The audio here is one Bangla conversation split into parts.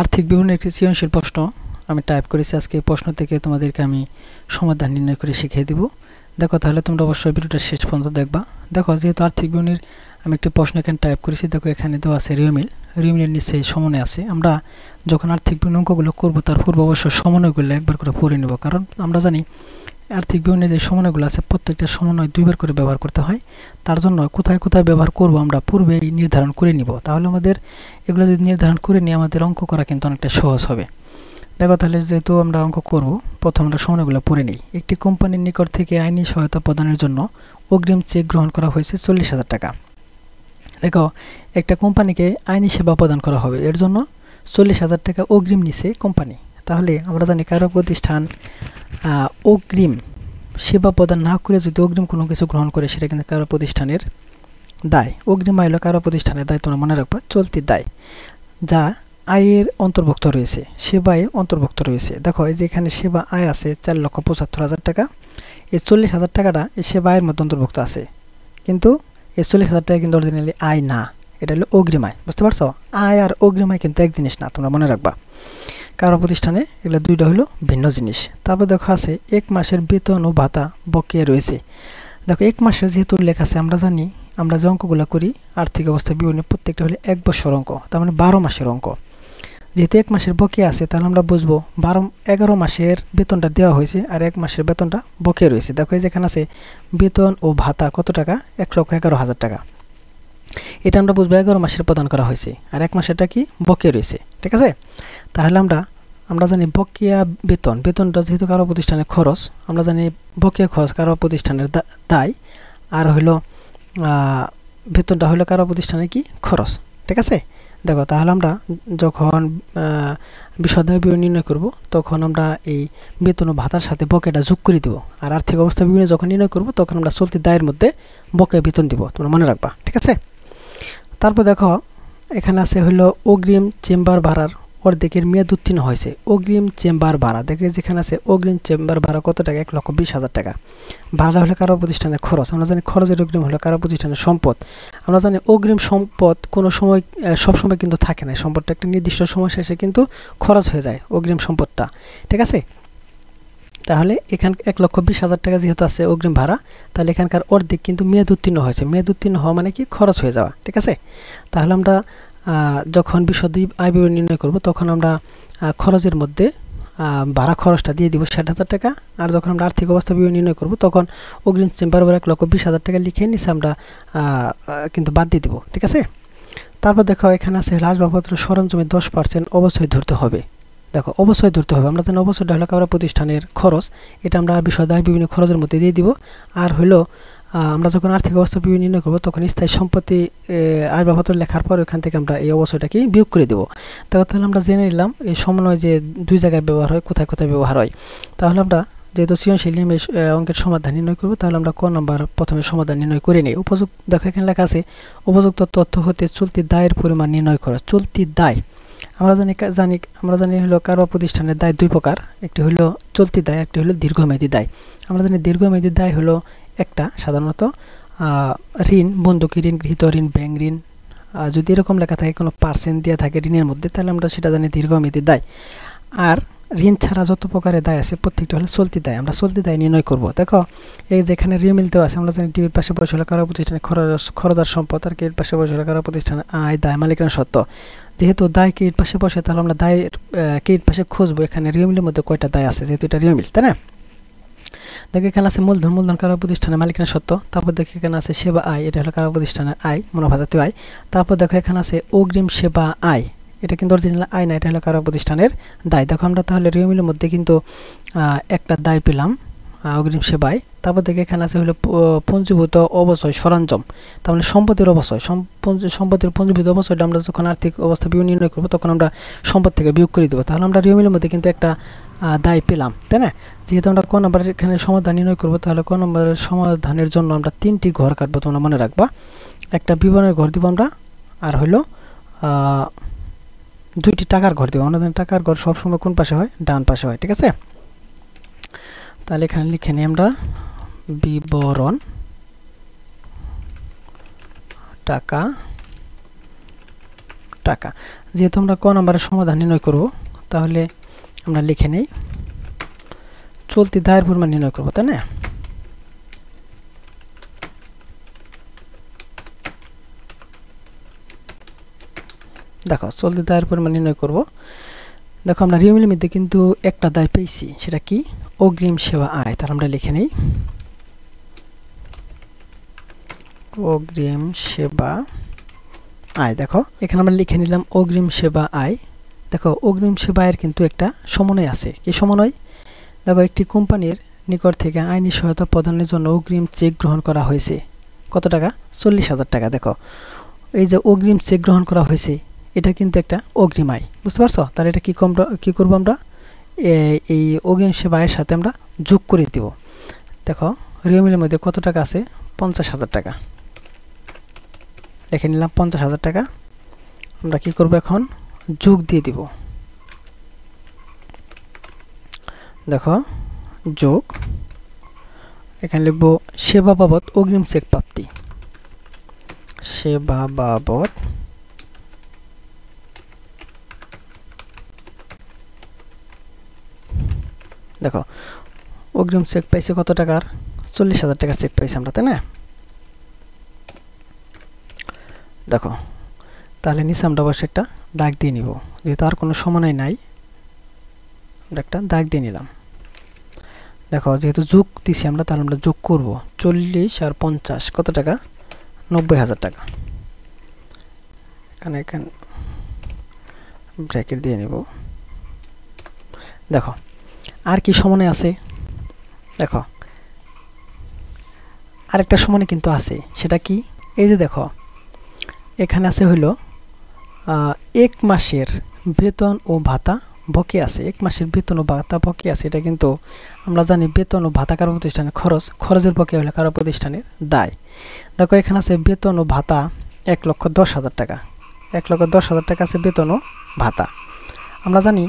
আর্থিক বিবরণের একটি সৃজনশীল প্রশ্ন আমি টাইপ করেছি। আজকে এই প্রশ্ন থেকে তোমাদেরকে আমি সমাধান নির্ণয় করে শিখিয়ে দিব। দেখো, তাহলে তোমরা অবশ্যই ভিডিওটা শেষ পর্যন্ত দেখবা। দেখো, যেহেতু আর্থিক বিবরণীর আমি একটি প্রশ্ন এখানে টাইপ করেছি, দেখো এখানে দেওয়া আছে রিওমিলের নিচে সমন্বয় আছে। আমরা যখন আর্থিক বিবরণী অঙ্কগুলো করবো তার পূর্বে অবশ্যই সমন্বয়গুলো একবার করে পড়ে নেব, কারণ আমরা জানি আর্থিক বিবরণীর যে সমন্বয়গুলো আছে প্রত্যেকটা সমন্বয় দুইবার করে ব্যবহার করতে হয়। তার জন্য কোথায় কোথায় ব্যবহার করব আমরা পূর্বেই নির্ধারণ করে নিব, তাহলে আমাদের এগুলো যদি নির্ধারণ করে নিই আমাদের অঙ্ক করা কিন্তু অনেকটা সহজ হবে। দেখো, তাহলে যেহেতু আমরা অঙ্ক করব, প্রথম আমরা সমন্বয়গুলো পড়ে নিই। একটি কোম্পানির নিকট থেকে আইনি সহায়তা প্রদানের জন্য অগ্রিম চেক গ্রহণ করা হয়েছে 40,000 টাকা। দেখো, একটা কোম্পানিকে আইনি সেবা প্রদান করা হবে, এর জন্য 40,000 টাকা অগ্রিম নিছে কোম্পানি। তাহলে আমরা জানি কারো প্রতিষ্ঠান অগ্রিম সেবা প্রদান না করে যদি অগ্রিম কোনো কিছু গ্রহণ করে সেটা কিন্তু কারো প্রতিষ্ঠানের দায়। অগ্রিম আয় হলো কারো প্রতিষ্ঠানের দায়, তোমরা মনে রাখবা, চলতি দায়, যা আয়ের অন্তর্ভুক্ত রয়েছে, সেবায় অন্তর্ভুক্ত রয়েছে। দেখো, এই যে এখানে সেবা আয় আছে 4,75,000 টাকা, এই 40,000 টাকাটা এই সেবা আয়ের মধ্যে অন্তর্ভুক্ত আছে, কিন্তু এই 40,000 টাকা কিন্তু অরিজিনালি আয় না, এটা হলো অগ্রিম আয়। বুঝতে পারছো? আয় আর অগ্রিম আয় কিন্তু এক জিনিস না, তোমরা মনে রাখবা। কারো প্রতিষ্ঠানে এগুলো দুইটা হলো ভিন্ন জিনিস। তারপর দেখো আছে 1 মাসের বেতন ও ভাতা বকেয়া রয়েছে। দেখো, 1 মাসের যেহেতু উল্লেখ আছে, আমরা জানি আমরা যে অঙ্কগুলো করি আর্থিক অবস্থা বিবরণী প্রত্যেকটা হলে 1 বছর অঙ্ক, তার মানে 12 মাসের অঙ্ক। যেহেতু 1 মাসের বকেয়া আছে, তাহলে আমরা বুঝবো 11 মাসের বেতনটা দেওয়া হয়েছে আর 1 মাসের বেতনটা বকেয়া রয়েছে। দেখো, এই যেখানে আছে বেতন ও ভাতা কত টাকা, 1,11,000 টাকা। এটা আমরা বুঝবো 11 মাসের প্রদান করা হয়েছে আর 1 মাসেরটা কি বকেয়া রয়েছে। ঠিক আছে? তাহলে আমরা জানি বকেয়া বেতনটা যেহেতু কারো প্রতিষ্ঠানের খরচ, আমরা জানি বকেয়া খরচ কারো প্রতিষ্ঠানের দায়, আর হইল বেতনটা হইলো কারো প্রতিষ্ঠানের কি খরচ। ঠিক আছে? দেখো, তাহলে আমরা যখন বিশদায় বিবরণী নির্ণয় করব তখন আমরা এই বেতন ও ভাতার সাথে বকেয়াটা যোগ করে দিব, আর আর্থিক অবস্থা বিবরণী যখন নির্ণয় করব তখন আমরা চলতি দায়ের মধ্যে বকেয়া বেতন দিব, তোমরা মনে রাখবা। ঠিক আছে? তারপর দেখো, এখানে আছে হইলো অগ্রিম চেম্বার ভাড়ার অর্ধেকের মেয়াদ উত্তীর্ণ হয়েছে। অগ্রিম চেম্বার ভাড়া, দেখে যেখানে আছে অগ্রিম চেম্বার ভাড়া কত টাকা, 1,20,000 টাকা। ভাড়া হলে কারো প্রতিষ্ঠানের খরচ, আমরা জানি খরচের অগ্রিম হলো কারো প্রতিষ্ঠানের সম্পদ। আমরা জানি অগ্রিম সম্পদ কোনো সময় সবসময় কিন্তু থাকে না, সম্পদটা একটা নির্দিষ্ট সময় শেষে কিন্তু খরচ হয়ে যায় অগ্রিম সম্পদটা। ঠিক আছে? তাহলে এখানে 1,20,000 টাকা যেহেতু আছে অগ্রিম ভাড়া, তাহলে এখানকার অর্ধেক কিন্তু মেয়াদ উত্তীর্ণ হয়েছে। মেয়াদ উত্তীর্ণ হওয়া মানে কি খরচ হয়ে যাওয়া। ঠিক আছে? তাহলে আমরা যখন বিশদ আয় বিবরণী নির্ণয় করব তখন আমরা খরচের মধ্যে ভাড়া খরচটা দিয়ে দিব 60,000 টাকা, আর যখন আমরা আর্থিক অবস্থা বিবরণী নির্ণয় করব তখন অগ্রিম চেম্বার ভাড়া 1,20,000 টাকা লিখে নিচে আমরা কিন্তু বাদ দিয়ে দিব। ঠিক আছে? তারপর দেখো, এখানে আছে আসবাবপত্র সরঞ্জামের 10% অবশ্যই ধরতে হবে। দেখো, অবশ্যই ধরতে হবে, আমরা জানি অবশ্যই হলো কারো প্রতিষ্ঠানের খরচ, এটা আমরা বিশদ আয় বিভিন্ন খরচের মধ্যে দিয়ে দিব। আর হলো আমরা যখন আর্থিক অবস্থা বিবরণী নির্ণয় করব তখন স্থায়ী সম্পত্তি আসবাবপত্র লেখার পর ওখান থেকে আমরা এই অবশ্যটাকে বিয়োগ করে দেবো। তাহলে আমরা জেনে নিলাম এই সমন্বয় যে দুই জায়গায় ব্যবহার হয়, কোথায় কোথায় ব্যবহার হয়। তাহলে আমরা যেহেতু সৃজনশীল নিয়মে অঙ্কের সমাধান নির্ণয় করব, তাহলে আমরা ক নাম্বার প্রথমে সমাধান নির্ণয় করে নিই। দেখো, এখানে লেখা আছে উপযুক্ত তথ্য হতে চলতি দায়ের পরিমাণ নির্ণয় করা। চলতি দায় আমরা জানি হলো কারো প্রতিষ্ঠানের দায় দুই প্রকার, একটি হলো চলতি দায়, একটি হলো দীর্ঘমেয়াদী দায়। আমরা জানি দীর্ঘমেয়াদী দায় হলো একটা সাধারণত ঋণ, বন্ধকি ঋণ, গৃহীত ঋণ, ব্যাংক ঋণ, যদি এরকম লেখা থাকে কোনো পার্সেন্ট দেওয়া থাকে ঋণের মধ্যে, তাহলে আমরা সেটা জানি দীর্ঘমেয়াদী দায়। আর ঋণ ছাড়া যত প্রকারের দায় আছে প্রত্যেকটা হলো চলতি দায়, আমরা চলতি দায় নির্ণয় করব। দেখো, এই যেখানে রিওমিল দেওয়া আছে, আমরা জানি ডিবির পাশে বসে হলো কারো প্রতিষ্ঠানে খরদার সম্পদ, আর কের পাশে বসে হলো কারো প্রতিষ্ঠানে আয়, দায়, মালিকানা সত্ত্ব। যেহেতু দায় কের পাশে বসে, তাহলে আমরা দায়ের কের পাশে খুঁজবো এখানে রিওমিলের মধ্যে কয়টা দায় আছে, যেহেতু এটা রিওমিল, তাই না? দেখো, এখানে আছে মূলধন কারো প্রতিষ্ঠানের মালিকানা সত্ত্ব। তারপর দেখো, এখানে আছে সেবা আয়, এটা হলো কারো প্রতিষ্ঠানের আয়, মুনাফা জাতীয় আয়। তারপর দেখো, এখানে আছে অগ্রিম সেবা আয়, এটা কিন্তু অরিজিনাল আয় না, এটা হলো কারো প্রতিষ্ঠানের দায়। দেখো, আমরা তাহলে রিওমিলের মধ্যে কিন্তু একটা দায় পেলাম, অগ্রিম সেবায়। তারপর দেখে এখানে আছে হলো পঞ্জীভূত অবচয় সরঞ্জাম, তার মানে সম্পত্তির অবচয়, সম্পত্তির পঞ্জীভূত অবচয়টা আমরা যখন আর্থিক অবস্থা বিবরণী নির্ণয় করবো তখন আমরা সম্পদ থেকে বিয়োগ করে দেবো। তাহলে আমরা রিওমিলের মধ্যে কিন্তু একটা দায় পেলাম, তাই না? যেহেতু আমরা ক নম্বরের এখানে সমাধান নির্ণয় করবো, তাহলে ক নম্বরের সমাধানের জন্য আমরা 3টি ঘর কাটবো, তোমরা মনে রাখবা। একটা বিবরণের ঘর দিব আমরা, আর হলো 2টি টাকার ঘর দিব। আমরা টাকার ঘর সবসময় কোন পাশে হয়? ডান পাশে হয়। ঠিক আছে? তাহলে এখানে লিখে নিই আমরা বিবরণ টাকা। যেহেতু আমরা ক নম্বরের সমাধান নির্ণয় করব, তাহলে আমরা লিখে নেই চলতি দায়ের পরিমাণ নির্ণয় করব, তাই না? দেখো চলতি দায়ের পরিমাণ নির্ণয় করব। দেখো আমরা রিওমিলের মধ্যে কিন্তু একটা দায় পেয়েছি, সেটা কি? অগ্রিম সেবা আয়। তাহলে আমরা লিখে নেই অগ্রিম সেবা আয়। দেখো এখানে আমরা লিখে নিলাম অগ্রিম সেবা আয়। দেখো অগ্রিম সেবা আয়ের কিন্তু একটা সমন্বয় আছে। কি সমন্বয়? দেখো একটি কোম্পানির নিকট থেকে আইনি সহায়তা প্রদানের জন্য অগ্রিম চেক গ্রহণ করা হয়েছে। কত টাকা? 40,000 টাকা। দেখো এই যে অগ্রিম চেক গ্রহণ করা হয়েছে, এটা কিন্তু একটা অগ্রিম আয়, বুঝতে পারছো? তাহলে এটা কি করব আমরা? এই অগ্রিম সেবা আয়ের সাথে আমরা যোগ করে দেব। দেখো রিওমিলের মধ্যে কত টাকা আছে? 50,000 টাকা। লিখে নিলাম 50,000 টাকা। আমরা কি করব এখন? যোগ দিয়ে দিব। দেখো যোগ, এখানে লিখব সেবা বাবদ অগ্রিম চেক প্রাপ্তি। সেবা বাবদ দেখো অগ্রিম চেক পাইছে কত টাকার? 40,000 টাকার চেক পাইছি আমরা, তাই না? দেখো তাহলে নিচে আমরা অবশ্যই একটা দাগ দিয়ে নিব, যেহেতু আর কোনো সমন্বয় নাই, আমরা একটা দাগ দিয়ে নিলাম। দেখো যেহেতু যোগ দিছি আমরা, তাহলে আমরা যোগ করব 40 আর 50 কত টাকা? 90,000 টাকা। এখানে ব্র্যাকেট দিয়ে নিব। দেখো আর কি সমন্বয় আছে? দেখো আরেকটা সমন্বয় কিন্তু আছে, সেটা কি? এই যে দেখো এখানে আছে হইল 1 মাসের বেতন ও ভাতা বকেয়া আছে। 1 মাসের বেতন ও ভাতা বকেয়া আছে। এটা কিন্তু আমরা জানি বেতন ও ভাতা কারো প্রতিষ্ঠানের খরচের বকেয়া হলে কারো প্রতিষ্ঠানের দায়। দেখো এখানে আছে বেতন ও ভাতা 1,10,000 টাকা। 1,10,000 টাকা আছে বেতন ও ভাতা। আমরা জানি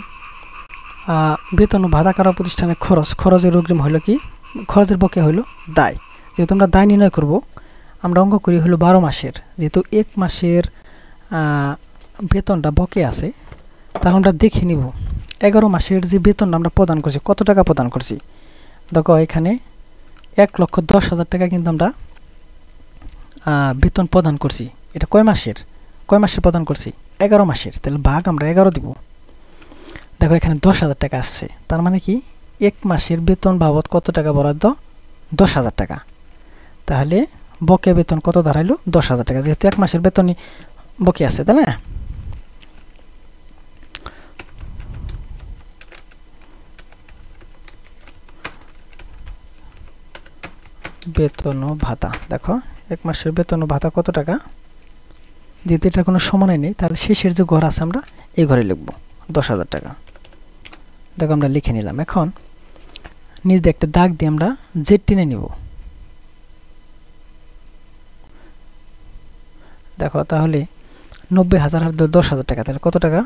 বেতন ও ভাতা কারো প্রতিষ্ঠানের খরচের অগ্রিম হলো কি? খরচের বকেয়া হলো দায়। যেহেতু আমরা দায় নির্ণয় করব, আমরা অঙ্ক করি হলো 12 মাসের। যেহেতু 1 মাসের বেতনটা বকেয়া আছে, তাহলে আমরা দেখে নিব 11 মাসের যে বেতনটা আমরা প্রদান করছি, কত টাকা প্রদান করছি। দেখো এখানে 1,10,000 টাকা কিন্তু আমরা বেতন প্রদান করছি। এটা কয় মাসের প্রদান করছি? 11 মাসের। তাহলে ভাগ আমরা 11 দিব। দেখো এখানে 10,000 টাকা আসছে, তার মানে কি 1 মাসের বেতন বাবদ কত টাকা বরাদ্দ? 10,000 টাকা। তাহলে বকেয়া বেতন কত দাঁড়াইলো? 10,000 টাকা। যেহেতু 1 মাসের বেতনই বকেয়া আছে, তাই না? বেতন ও ভাতা। দেখো 1 মাসের বেতন ও ভাতা কত টাকা? যেহেতু এটা কোনো সমন্বয় নেই, তাহলে শেষের যে ঘর আছে আমরা এই ঘরে লিখব 10,000 টাকা। দেখো আমরা লিখে নিলাম। এখন নিচ দিয়ে একটা দাগ দিয়ে আমরা জেড টেনে নিব। দেখো তাহলে 90,000 আর 10,000 টাকা, তাহলে কত টাকা?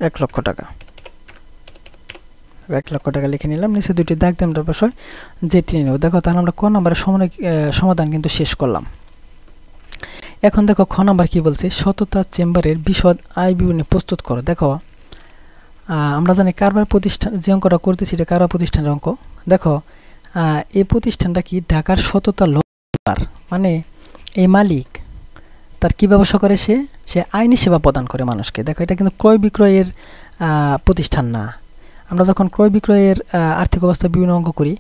1 লক্ষ টাকা। 1 লক্ষ টাকা লিখে নিলাম। নিচে দুইটি দাগ দিয়ে আমরা অবশ্যই জেড টেনে নেব। দেখো তাহলে আমরা ক নম্বরের সমাধান কিন্তু শেষ করলাম। এখন দেখো খ নাম্বার কি বলছে? সততা চেম্বারের বিশদ আয় বিবরণী প্রস্তুত করো। দেখো আমরা জানি কারবার প্রতিষ্ঠান যে অঙ্কটা করতেছি, এটা কারবার প্রতিষ্ঠানের অঙ্ক। দেখো এই প্রতিষ্ঠানটা কি? ঢাকার সততা লকার, মানে এই মালিক তার কি ব্যবসা করে? সে আইনি সেবা প্রদান করে মানুষকে। দেখো এটা কিন্তু ক্রয় বিক্রয়ের প্রতিষ্ঠান না। আমরা যখন ক্রয় বিক্রয়ের আর্থিক অবস্থা বিভিন্ন অঙ্ক করি,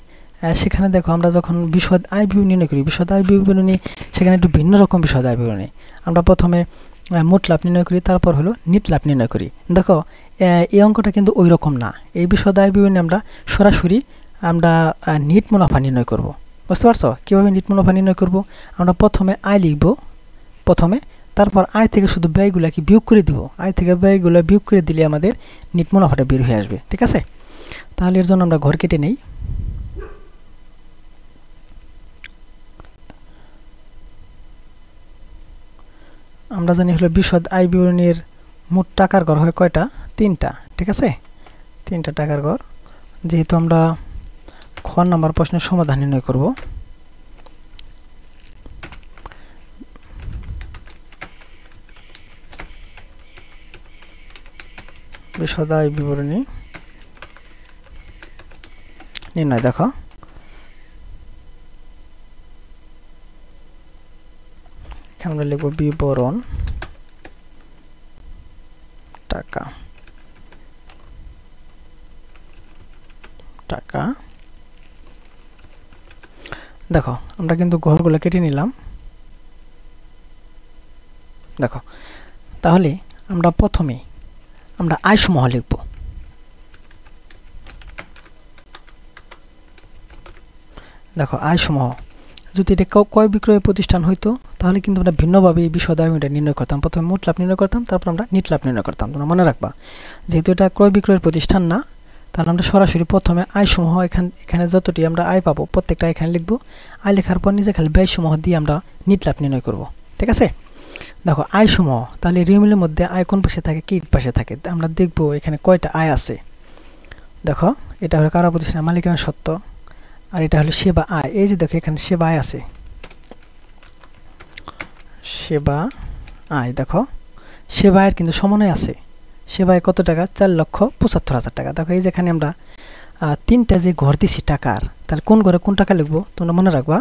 সেখানে দেখো আমরা যখন বিশদ আয় বিবরণী নির্ণয় করি, বিশদ আয় বিবরণী সেখানে একটু ভিন্ন রকম বিশদ আয় বিবরণী। আমরা প্রথমে মোট লাভ নির্ণয় করি, তারপর হলো নিট লাভ নির্ণয় করি। দেখো এই অঙ্কটা কিন্তু ওই রকম না। এই বিশদ আয় বিবরণী আমরা সরাসরি নিট মুনাফা নির্ণয় করব। বুঝতে পারছো কীভাবে নিট মুনাফা নির্ণয় করব? আমরা প্রথমে আয় লিখব তারপর আয় থেকে শুধু ব্যয়গুলোকে বিয়োগ করে দিব। আয় থেকে ব্যয়গুলো বিয়োগ করে দিলে আমাদের নিট মুনাফাটা বের হয়ে আসবে। ঠিক আছে? তাহলে এর জন্য আমরা ঘর কেটে নেই। আমরা জানি হলো বিশদ আয় বিবরণীর মোট টাকার ঘর হয় কয়টা? 3টা। ঠিক আছে? 3টা টাকার ঘর। যেহেতু আমরা খ নাম্বার প্রশ্নের সমাধান নির্ণয় করব, বিশদ আয় বিবরণী নির্ণয়। দেখো এখানে আমরা লিখব বিবরণ টাকা টাকা। দেখো আমরা কিন্তু ঘরগুলো কেটে নিলাম। দেখো তাহলে আমরা প্রথমে আমরা আয় সমূহ লিখব। দেখো আয় সমূহ যদি এটা ক্রয় বিক্রয় প্রতিষ্ঠান হইতো তাহলে কিন্তু আমরা ভিন্নভাবে এই বিশদ আয় নির্ণয় করতাম। প্রথমে মোট লাভ নির্ণয় করতাম, তারপর আমরা নিট লাভ নির্ণয় করতাম। তোমরা মনে রাখবা যেহেতু এটা ক্রয় বিক্রয়ের প্রতিষ্ঠান না, তাহলে আমরা সরাসরি প্রথমে আয় সমূহ এখানে যতটি আমরা আয় পাবো প্রত্যেকটা এখানে লিখব। আয় লেখার পর নিচে খালি ব্যয় সমূহ দিয়ে আমরা নিট লাভ নির্ণয় করব। ঠিক আছে? দেখো আয় সমূহ তাহলে রিমিলের মধ্যে আয় কোন পাশে থাকে, কি পাশে থাকে? আমরা দেখব এখানে কয়টা আয় আছে। দেখো এটা হলো কারা প্রতিষ্ঠানের মালিকানা সত্ত্ব, আর এটা হলো সেবা আয়। এই যে দেখো এখানে সেবা আয় আছে, সেবা আয়। দেখো সেবা আয়ের কিন্তু সমন্বয় আছে। সেবা আয় কত টাকা? 4,75,000 টাকা। দেখো এই যেখানে আমরা তিনটা যে ঘর দিছি টাকার, তাহলে কোন ঘরে কোন টাকা লিখবো তোমরা মনে রাখবা।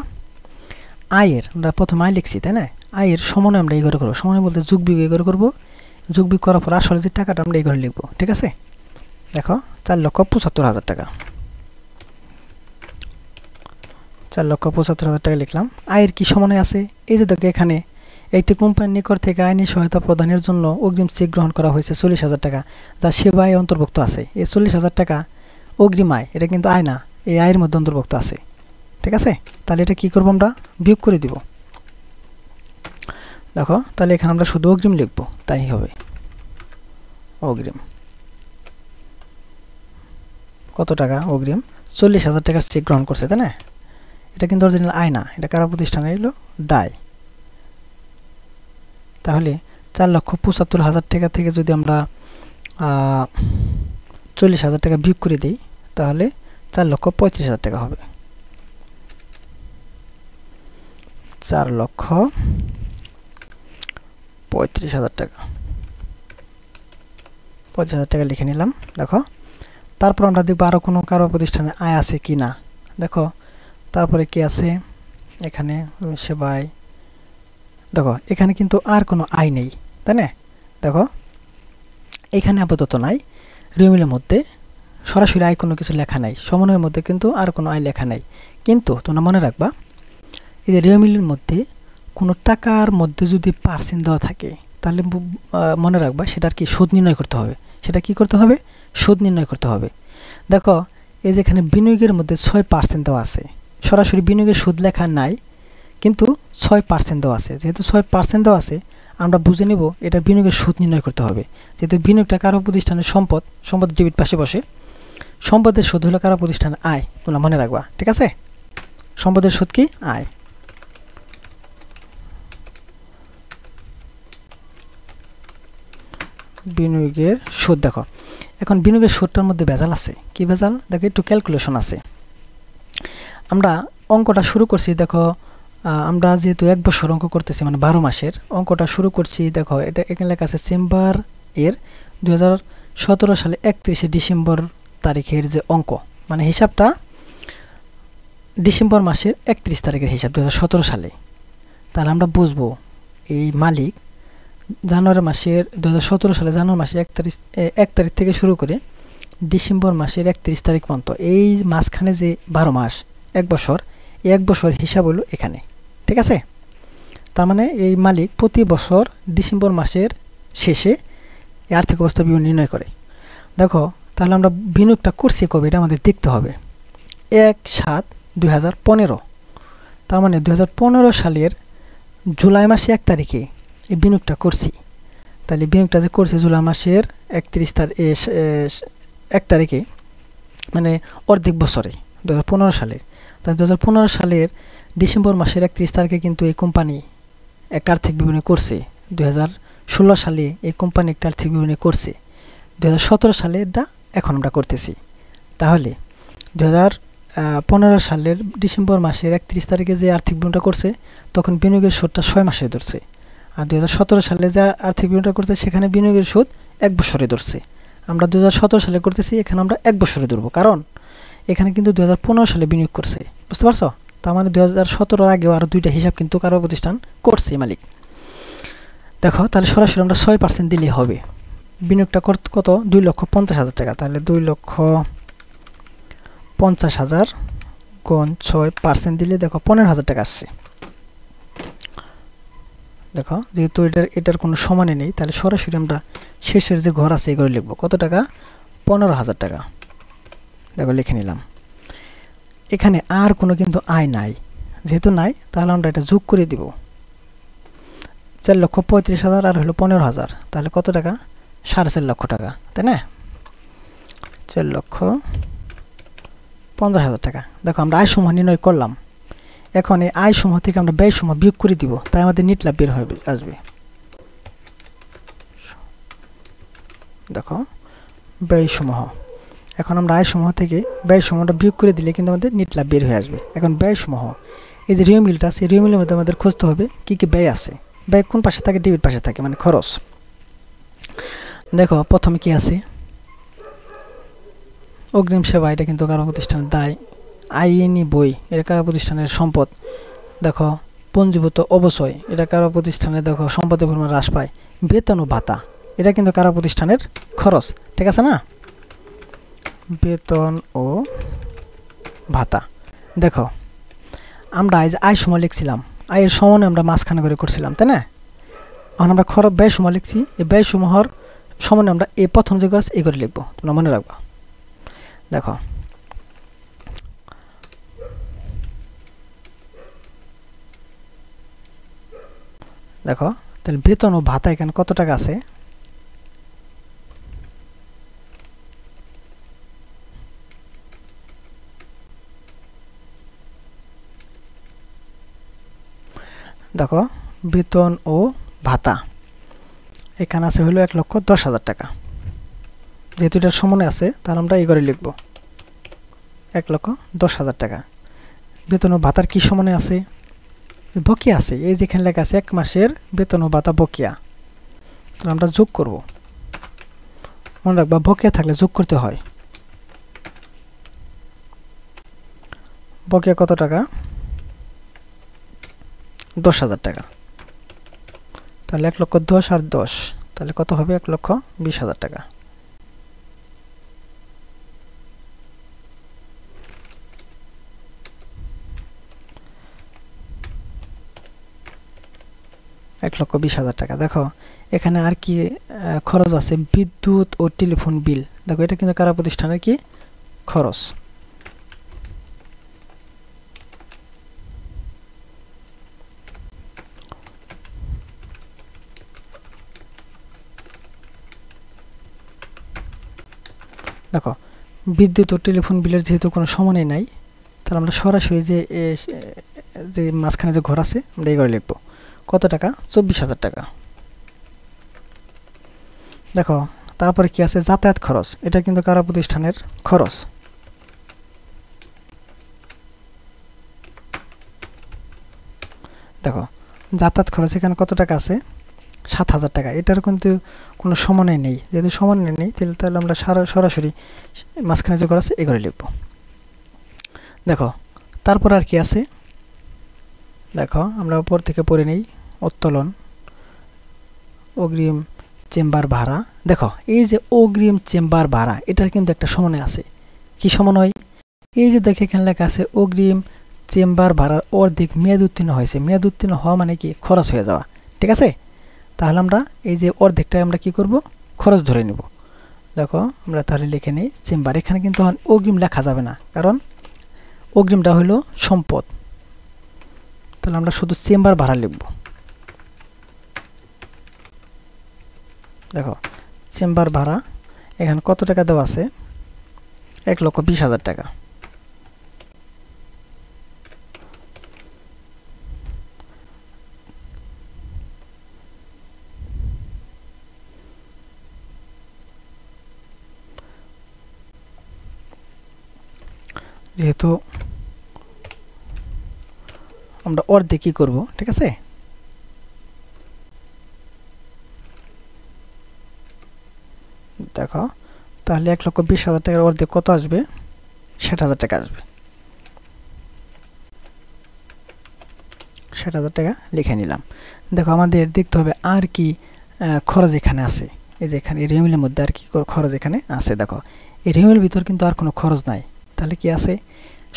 আয়ের আমরা প্রথমে আয় লিখছি, তাই না? আয়ের সমন্বয় আমরা এই ঘরে করবো। সমন্বয় বলতে যোগ বিয়োগ এই ঘরে করবো। যোগ বিয়োগ করার পর আসলে যে টাকাটা আমরা এই ঘরে লিখবো। ঠিক আছে? দেখো 4,75,000 টাকা, 4,75,000 টাকা লিখলাম। আয়ের কি সমন্বয় আছে? এই যে দেখো এখানে একটি কোম্পানির নিকট থেকে আইনি সহায়তা প্রদানের জন্য অগ্রিম চেক গ্রহণ করা হয়েছে 40,000 টাকা, যা সেবা আয় অন্তর্ভুক্ত আছে। এই 40,000 টাকা অগ্রিম আয়, এটা কিন্তু আয় না, এই আয়ের মধ্যে অন্তর্ভুক্ত আছে। ঠিক আছে? তাহলে এটা কি করবো? আমরা বিয়োগ করে দিব। দেখো তাহলে এখানে আমরা শুধু অগ্রিম লিখবো, তাই হবে অগ্রিম। কত টাকা অগ্রিম? 40,000 টাকার চেক গ্রহণ করছে, তাই না? এটা কিন্তু অরিজিনাল আয় না, এটা কারা প্রতিষ্ঠানের হলো দায়। তাহলে 4,75,000 টাকা থেকে যদি আমরা 40,000 টাকা বিয়োগ করে দিই তাহলে 4,35,000 টাকা হবে। 4,35,000 টাকা, 50,000 টাকা লিখে নিলাম। দেখো তারপর আমরা দেখবো আরও কোনো কারো প্রতিষ্ঠানে আয় আছে কি না। দেখো তারপরে কি আছে এখানে সেবায়। দেখো এখানে কিন্তু আর কোনো আয় নেই, তাই না? দেখো এখানে আপাতত নাই। রিমিলের মধ্যে সরাসরি আয় কোনো কিছু লেখা নাই, সমন্বয়ের মধ্যে কিন্তু আর কোনো আয় লেখা নাই। কিন্তু তোমরা মনে রাখবা এই যে রিমিলের মধ্যে কোনো টাকার মধ্যে যদি পার্সেন্ট দেওয়া থাকে তাহলে মনে রাখবা সেটার কি সুদ নির্ণয় করতে হবে। সেটা কি করতে হবে? সুদ নির্ণয় করতে হবে। দেখো এই যে এখানে বিনিয়োগের মধ্যে 6% দেওয়া আছে, সরাসরি বিনিয়োগের সুদ লেখা নাই কিন্তু 6% দেওয়া আছে। যেহেতু 6% দেওয়া আছে আমরা বুঝে নেব এটা বিনিয়োগের সুদ নির্ণয় করতে হবে। যেহেতু বিনিয়োগটা কারো প্রতিষ্ঠানের সম্পদ, সম্পদ ডেবিট পাশে বসে, সম্পদের সুদ হলো কারো প্রতিষ্ঠানের আয়। তোমরা মনে রাখবা। ঠিক আছে? সম্পদের সুদ কি? আয়। বিনিয়োগের সুদ। দেখো এখন বিনিয়োগের সুদটার মধ্যে ভেজাল আছে। কি ভেজাল? দেখো একটু ক্যালকুলেশন আছে। আমরা অঙ্কটা শুরু করছি। দেখো আমরা যেহেতু 1 বছর অঙ্ক করতেছি, মানে 12 মাসের অঙ্কটা শুরু করছি। দেখো এটা এখানে লেখা আছে চেম্বার এর 2017 সালে 31শে ডিসেম্বর তারিখের যে অঙ্ক, মানে হিসাবটা ডিসেম্বর মাসের 31 তারিখের হিসাব 2017 সালে। তাহলে আমরা বুঝবো এই মালিক জানুয়ারি মাসের 2017 সালে জানুয়ারি মাসের 1 তারিখ থেকে শুরু করে ডিসেম্বর মাসের 31 তারিখ পর্যন্ত এই মাঝখানে যে 12 মাস 1 বছর, এই 1 বছর হিসাব হলো এখানে। ঠিক আছে? তার মানে এই মালিক প্রতি বছর ডিসেম্বর মাসের শেষে এই আর্থিক অবস্থা বিবরণী নির্ণয় করে। দেখো তাহলে আমরা বিনিয়োগটা করছি কবে এটা আমাদের দেখতে হবে। 1/7/2015। তার মানে 2015 সালের জুলাই মাসে 1 তারিখে এই বিনিয়োগটা করছি। তাহলে বিনিয়োগটা যে করছি জুলাই মাসের 1 তারিখে, মানে অর্ধেক বছরে 2015 সালের। তাই 2015 সালের ডিসেম্বর মাসের 31 তারিখে কিন্তু এই কোম্পানি একটা আর্থিক বিবরণী করছে। 2016 সালে এই কোম্পানি একটা আর্থিক বিবরণী করছে। 2017 সালে এটা এখন আমরা করতেছি। তাহলে 2015 সালের ডিসেম্বর মাসের 31 তারিখে যে আর্থিক বিবরণীটা করছে তখন বিনিয়োগের সুদটা 6 মাসে ধরছে। আর 2017 সালে যে আর্থিক বিবরণীটা করছে সেখানে বিনিয়োগের সুদ 1 বছরে ধরছে। আমরা 2017 সালে করতেছি, এখানে আমরা 1 বছরে ধরবো, কারণ এখানে কিন্তু 2015 সালে বিনিয়োগ করছে, বুঝতে পারছো? তার মানে 2017 আগেও আরও 2টা হিসাব কিন্তু কারো প্রতিষ্ঠান করছে মালিক। দেখো তাহলে সরাসরি আমরা 6% দিলেই হবে। বিনিয়োগটা কত? 2,50,000 টাকা। তাহলে 2,50,000 গুণ 6% দিলে দেখো 15,000 টাকা আসছে। দেখো যেহেতু এটার কোনো সমানে নেই, তাহলে সরাসরি আমরা শেষের যে ঘর আছে এগুলো লিখবো। কত টাকা? 15,000 টাকা। দেখো লিখে নিলাম। এখানে আর কোনো কিন্তু আয় নাই, যেহেতু নাই তাহলে আমরা এটা যোগ করে দিব। 4,35,000 আর হলো 15,000, তাহলে কত টাকা? 4.5 লক্ষ টাকা, তাই না? 4,50,000 টাকা। দেখো আমরা আয় সমূহ নির্ণয় করলাম। এখন এই আয় সমূহ থেকে আমরা ব্যয় সমূহ বিয়োগ করে দিব, তাই আমাদের নিট লাভ বের হয়ে আসবে। দেখো ব্যয় সমূহ, এখন আমরা আয় সমূহ থেকে ব্যয় সমূহটা বিয়োগ করে দিলে কিন্তু আমাদের নিট লাভ বের হয়ে আসবে। এখন ব্যয় সমূহ, এই যে রিও মিলটা আছে, রিও মিলের মধ্যে আমাদের খুঁজতে হবে কি কি ব্যয় আছে। ব্যয় কোন পাশে থাকে? ডেবিট পাশে থাকে, মানে খরচ। দেখো প্রথমে কি আছে? অগ্রিম সেবা, এটা কিন্তু কারো প্রতিষ্ঠানের দায়। আইএনই বই, এটা কারো প্রতিষ্ঠানের সম্পদ। দেখো পঞ্জীভূত অবশ্যই, এটা কারো প্রতিষ্ঠানে দেখো সম্পদের পরিমাণ হ্রাস পায়। বেতন ও ভাতা, এটা কিন্তু কারো প্রতিষ্ঠানের খরচ, ঠিক আছে না? বেতন ও ভাতা। দেখো আমরা আয় সময় লিখছিলাম, আয়ের সমানে আমরা মাঝখানে করে করছিলাম, তাই না? এখন আমরা ব্যয় সময় লিখছি, এই ব্যয় সমূহর সমানে আমরা এই প্রথম যে করে এই করে লিখবো, তোমরা মনে রাখবা। দেখো দেখো তাহলে বেতন ও ভাতা এখানে কত টাকা আছে? দেখো বেতন ও ভাতা এখানে আছে হলো 1,10,000 টাকা। যেহেতু এটার সমানে আছে তাহলে আমরা এই করে লিখব 1,10,000 টাকা। বেতন ও ভাতার কি সমানে আছে? বকেয়া আছে, এই যেখানে লেখা আছে 1 মাসের বেতন ও ভাতা বকেয়া, তাহলে আমরা যোগ করব। মনে রাখবা বকেয়া থাকলে যোগ করতে হয়। বকেয়া কত টাকা? 10,000 টাকা। তাহলে 1,10,000 আর 10, তাহলে কত হবে? 1,20,000 টাকা। এক 1,20,000 টাকা। দেখো এখানে আর কি খরচ আছে? বিদ্যুৎ ও টেলিফোন বিল। দেখো এটা কিন্তু কারা প্রতিষ্ঠানের কি খরচ। দেখো বিদ্যুৎ ও টেলিফোন বিলের যেহেতু কোনো সমানই নাই, তাহলে আমরা সরাসরি যে মাঝখানে যে ঘর আছে আমরা এই ঘরে লিখব। কত টাকা? 24,000 টাকা। দেখো তারপরে কি আছে? যাতায়াত খরচ, এটা কিন্তু কারা প্রতিষ্ঠানের খরচ। দেখো যাতায়াত খরচ এখানে কত টাকা আছে? 7,000 টাকা। এটার কিন্তু কোনো সমানই নেই, যেহেতু সমানই নেই তাহলে আমরা সরাসরি মাঝখানে যে ঘর আছে এই ঘরে লিখব। দেখো তারপর আর কি আছে? দেখো আমরা উপর থেকে পড়ে নেই। উত্তোলন, অগ্রিম চেম্বার ভাড়া। দেখো এই যে অগ্রিম চেম্বার ভাড়া, এটার কিন্তু একটা সমন্বয় আছে। কি সমন্বয়? এই যে দেখে এখানে লেখা আছে অগ্রিম চেম্বার ভাড়ার অর্ধেক মেয়াদ উত্তীর্ণ হয়েছে। মেয়াদ উত্তীর্ণ হওয়া মানে কি? খরচ হয়ে যাওয়া, ঠিক আছে? তাহলে আমরা এই যে অর্ধেকটা আমরা কি করব? খরচ ধরে নেব। দেখো আমরা তাহলে লিখে নিই চেম্বার। এখানে কিন্তু অগ্রিম লেখা যাবে না, কারণ অগ্রিমটা হলো সম্পদ। তাহলে আমরা শুধু চেম্বার ভাড়া লিখব। দেখো চেম্বার ভাড়া এখানে কত টাকা দেওয়া আছে? 1,20,000 টাকা। যেহেতু আমরা অর্ধেক কি করব, ঠিক আছে? দেখো তাহলে 1,20,000 টাকার অর্ধেক কত আসবে? 60,000 টাকা আসবে। 60,000 টাকা লিখে নিলাম। দেখো আমাদের দেখতে হবে আর কি খরচ এখানে আছে। এই যে এখানে রেমিলের মধ্যে আর কি খরচ এখানে আছে। দেখো এই রেমিলের ভিতর কিন্তু আর কোনো খরচ নাই। তাহলে কি আছে?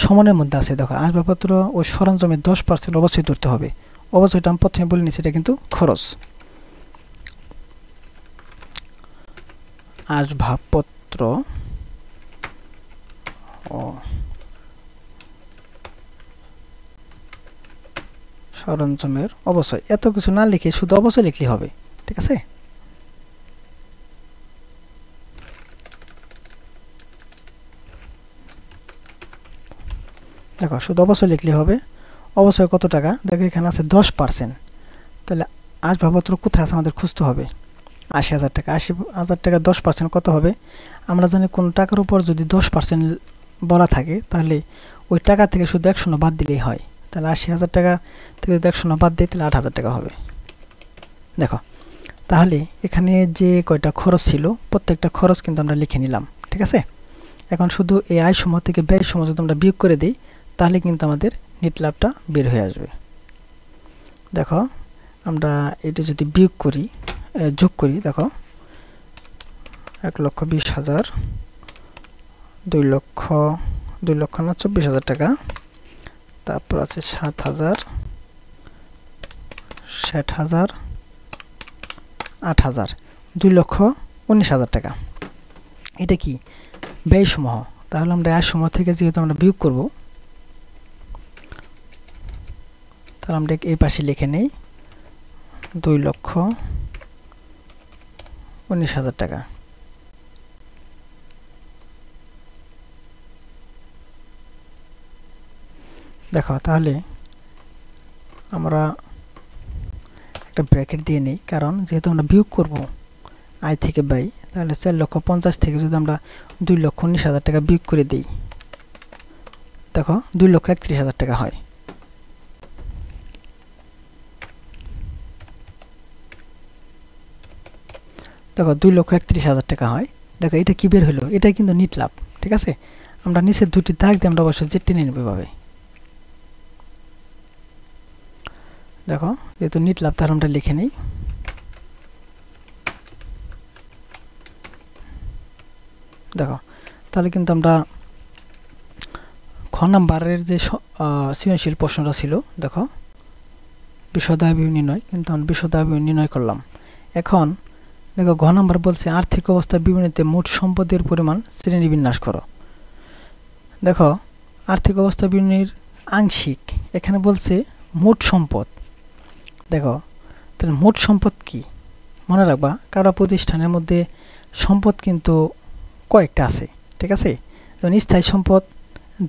সমানের মধ্যে আছে। দেখো আসবাবপত্র ও সরঞ্জামের 10% অবশ্যই ধরতে হবে। অবশ্যই আমি প্রথমে বলে নিচ্ছি, এটা কিন্তু খরচ। আসবাবপত্র ও সরঞ্জামের অবশ্যই, এত কিছু না লিখে শুধু অবশ্যই লিখলে হবে। ঠিক আছে? দেখো শুধু অবশ্যই লিখলে হবে। অবশ্যই কত টাকা? দেখো এখানে আছে 10%। তাহলে আসবাবপত্র কোথায় আছে আমাদের খুঁজতে হবে। 80,000 টাকা। 80,000 টাকা 10% কত হবে? আমরা জানি কোন টাকার উপর যদি 10% বলা থাকে তাহলে ওই টাকা থেকে শুধু 1 শূন্য বাদ দিলেই হয়। তাহলে 80,000 টাকা থেকে যদি 1 শূন্য বাদ দিই তাহলে 8,000 টাকা হবে। দেখো তাহলে এখানে যে কয়টা খরচ ছিল প্রত্যেকটা খরচ কিন্তু আমরা লিখে নিলাম। ঠিক আছে? এখন শুধু এই আয় সমূহ থেকে ব্যয় সমূহ যদি আমরা বিয়োগ করে দিই তাহলে কিন্তু আমাদের নেট লাভটা বের হয়ে আসবে। দেখো আমরা এটা যদি বিয়োগ করি, যোগ করি, দেখো 1,20,000, 2 লক্ষ না 24,000 টাকা, তারপর আছে 7,000, 60,000, 8,000, 2,19,000 টাকা। এটা কি? ব্যয়সমূহ। তাহলে আমরা আয়সমূহ থেকে যেহেতু আমরা বিয়োগ করব, তাহলে আমরা এই পাশে লিখে নেই 2,19,000 টাকা। দেখো তাহলে আমরা একটা ব্র্যাকেট দিয়ে নেই, কারণ যেহেতু আমরা বিয়োগ করব আয় থেকে ব্যয়, তাহলে 4,50,000 থেকে যদি আমরা 2,19,000 টাকা বিয়োগ করে দিই, দেখো 2,31,000 টাকা হয়। দেখো 2,31,000 টাকা হয়। দেখো এটা কি বের হলো? এটাই কিন্তু নিট লাভ। ঠিক আছে? আমরা নিচের দুটি দাগ দিয়ে আমরা অবশ্যই জেড টেনে নেব এভাবে। দেখো যেহেতু নিট লাভ তাহলে আমরা লিখে নেই। দেখো তাহলে কিন্তু আমরা খ নাম্বারের যে সৃজনশীল প্রশ্নটা ছিল, দেখো বিশদ আয় ব্যয় নির্ণয়, কিন্তু আমরা বিশদ আয় ব্যয় নির্ণয় করলাম। এখন দেখো ঘ নাম্বার বলছে আর্থিক অবস্থা বিবরণীতে মোট সম্পদের পরিমাণ শ্রেণীবিন্যাস করো। দেখো আর্থিক অবস্থা বিবরণীর আংশিক, এখানে বলছে মোট সম্পদ। দেখো তাহলে মোট সম্পদ কি? মনে রাখবা কারো প্রতিষ্ঠানের মধ্যে সম্পদ কিন্তু কয়েকটা আছে। ঠিক আছে? যেমন স্থায়ী সম্পদ,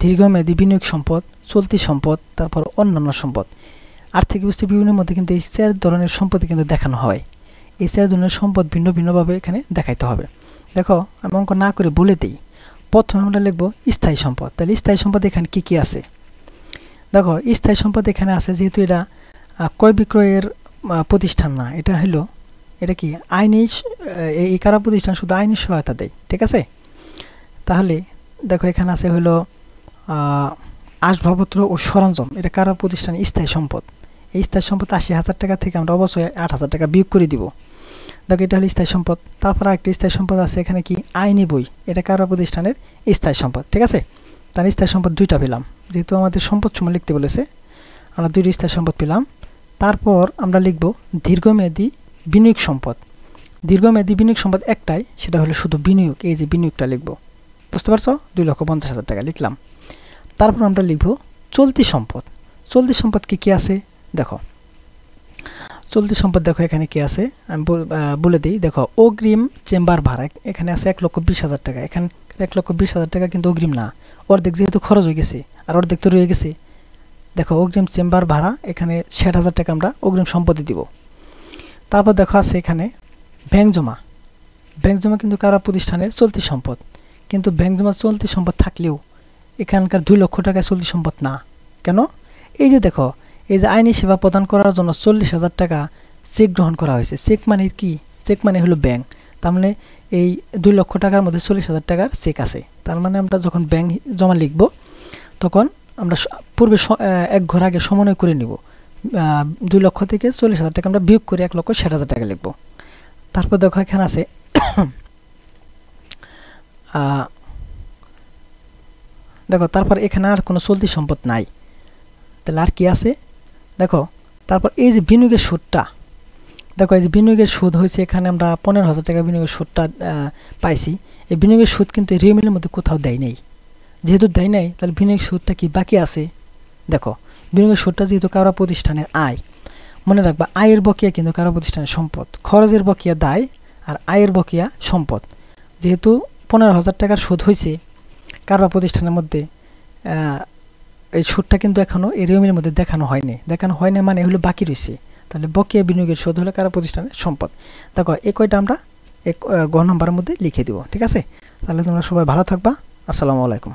দীর্ঘমেয়াদী বিনিয়োগ সম্পদ, চলতি সম্পদ, তারপর অন্যান্য সম্পদ। আর্থিক অবস্থা বিবরণীর মধ্যে কিন্তু এই 4 ধরনের সম্পদ কিন্তু দেখানো হয়। এই 4 ধরনের সম্পদ ভিন্ন ভিন্নভাবে এখানে দেখাইতে হবে। দেখো আমি অঙ্ক না করে বলে দিই। প্রথমে আমরা লিখব স্থায়ী সম্পদ। তাহলে স্থায়ী সম্পদ এখানে কি কি আছে? দেখো স্থায়ী সম্পদ এখানে আছে, যেহেতু এটা ক্রয় বিক্রয়ের প্রতিষ্ঠান না, এটা হলো এটা কি আইনি, এই কারা প্রতিষ্ঠান শুধু আইনি সহায়তা দেয়। ঠিক আছে? তাহলে দেখো এখানে আছে হলো আসবাবপত্র ও সরঞ্জাম, এটা কারা প্রতিষ্ঠান স্থায়ী সম্পদ। এই স্থায়ী সম্পদ 80,000 টাকা থেকে আমরা অবশ্যই 8,000 টাকা বিয়োগ করে দিব। দেখো এটা হলো স্থায়ী সম্পদ। তারপর আরেকটি স্থায়ী সম্পদ আছে এখানে কি আইনি বই, এটা কারা প্রতিষ্ঠানের স্থায়ী সম্পদ। ঠিক আছে? তার স্থায়ী সম্পদ 2টা পেলাম, যেহেতু আমাদের সম্পদ সমূহ লিখতে বলেছে আমরা 2টি স্থায়ী সম্পদ পেলাম। তারপর আমরা লিখব দীর্ঘমেয়াদী বিনিয়োগ সম্পদ। দীর্ঘমেয়াদী বিনিয়োগ সম্পদ একটাই, সেটা হলো শুধু বিনিয়োগ। এই যে বিনিয়োগটা লিখব, বুঝতে পারছো? 2,50,000 টাকা লিখলাম। তারপর আমরা লিখব চলতি সম্পদ। চলতি সম্পদ কি কি আছে? দেখো চলতি সম্পদ দেখো এখানে কি আছে আমি বলে দিই। দেখো অগ্রিম চেম্বার ভাড়া এখানে আছে 1,20,000 টাকা। এখানে 1,20,000 টাকা কিন্তু অগ্রিম না, অর্ধেক যেহেতু খরচ হয়ে গেছে আর অর্ধেক তো রয়ে গেছে। দেখো অগ্রিম চেম্বার ভাড়া এখানে 60,000 টাকা আমরা অগ্রিম সম্পত্তি দিব। তারপর দেখো আছে এখানে ব্যাংক জমা। ব্যাংক জমা কিন্তু কারা প্রতিষ্ঠানের চলতি সম্পদ, কিন্তু ব্যাংক জমা চলতি সম্পদ থাকলেও এখানকার 2 লক্ষ টাকা চলতি সম্পদ না। কেন? এই যে দেখো এই যে আইনি সেবা প্রদান করার জন্য 40,000 টাকা চেক গ্রহণ করা হয়েছে। চেক মানে কি? চেক মানে হলো ব্যাংক। তার মানে এই 2 লক্ষ টাকার মধ্যে 40,000 টাকার চেক আছে। তার মানে আমরা যখন ব্যাংক জমা লিখব তখন আমরা পূর্বে 1 ঘর আগে সমন্বয় করে নিব। 2 লক্ষ থেকে 40,000 টাকা আমরা বিয়োগ করে 1,60,000 টাকা লিখব। তারপর দেখো এখানে আছে দেখো তারপর এখানে আর কোনো চলতি সম্পদ নাই। তাহলে আর কি আছে দেখো, তারপর এই যে বিনিয়োগের সুদটা, দেখো এই যে বিনিয়োগের সুদ হয়েছে, এখানে আমরা 15,000 টাকা বিনিয়োগের সুদটা পাইছি। এই বিনিয়োগের সুদ কিন্তু রিও মিলের মধ্যে কোথাও দেয় নাই। যেহেতু দেয় নাই তাহলে বিনিয়োগের সুদটা কি বাকি আছে। দেখো বিনিয়োগের সুদটা যেহেতু কারো প্রতিষ্ঠানের আয়, মনে রাখবা আয়ের বকেয়া কিন্তু কারো প্রতিষ্ঠানের সম্পদ, খরচের বকেয়া দায় আর আয়ের বকেয়া সম্পদ। যেহেতু 15,000 টাকার সুদ হয়েছে কারো প্রতিষ্ঠানের মধ্যে, এই সুদটা কিন্তু এখনও এই রিও মিলের মধ্যে দেখানো হয়নি মানে হলো বাকি রয়েছে। তাহলে বকেয়া বিনিয়োগের সুদ হলো কারো প্রতিষ্ঠানের সম্পদ। দেখো এই কয়টা আমরা গ নম্বরের মধ্যে লিখে দিব। ঠিক আছে, তাহলে তোমরা সবাই ভালো থাকবা। আসসালামু আলাইকুম।